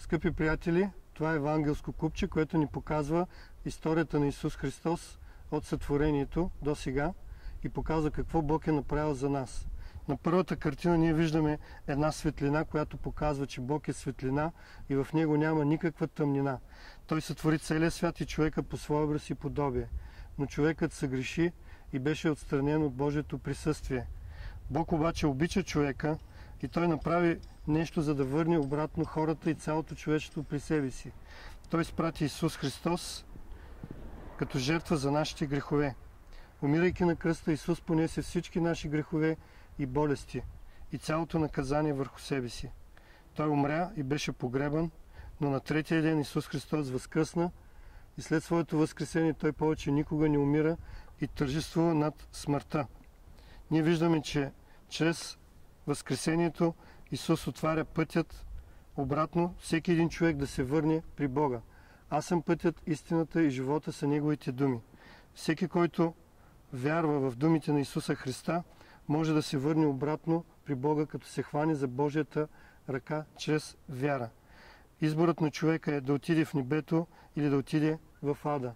Скъпи приятели, това е евангелско купче, което ни показва историята на Исус Христос от сътворението до сега и показва какво Бог е направил за нас. На първата картина ние виждаме една светлина, която показва, че Бог е светлина и в Него няма никаква тъмнина. Той сътвори целия свят и човека по своя образ и подобие. Но човекът съгреши и беше отстранен от Божието присъствие. Бог обаче обича човека и Той направи нещо, за да върне обратно хората и цялото човечество при себе си. Той изпрати Исус Христос като жертва за нашите грехове. Умирайки на кръста, Исус понесе всички наши грехове и болести и цялото наказание върху себе си. Той умря и беше погребан, но на третия ден Исус Христос възкръсна и след своето възкресение Той повече никога не умира и тържествува над смъртта. Ние виждаме, че чрез възкресението Исус отваря пътят обратно всеки един човек да се върне при Бога. Аз съм пътят, истината и живота са Неговите думи. Всеки, който вярва в думите на Исуса Христа, може да се върне обратно при Бога, като се хване за Божията ръка чрез вяра. Изборът на човека е да отиде в небето или да отиде в ада.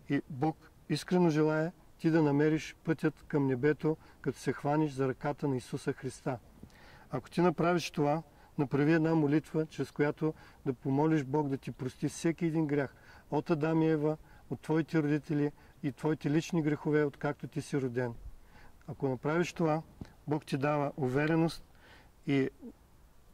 И Бог искрено желае ти да намериш пътят към небето, като се хванеш за ръката на Исуса Христа. Ако ти направиш това, направи една молитва, чрез която да помолиш Бог да ти прости всеки един грях от Адам и Ева, от твоите родители и твоите лични грехове, откакто ти си роден. Ако направиш това, Бог ти дава увереност и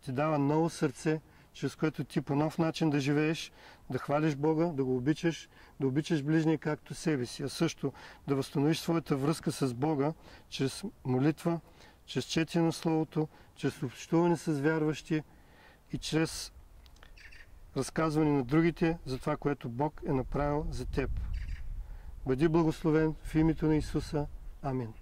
ти дава ново сърце, чрез което ти по нов начин да живееш, да хвалиш Бога, да го обичаш, да обичаш ближния както себе си, а също да възстановиш своята връзка с Бога чрез молитва, чрез четене на Словото, чрез общуване с вярващи и чрез разказване на другите за това, което Бог е направил за теб. Бъди благословен в името на Исуса. Амин.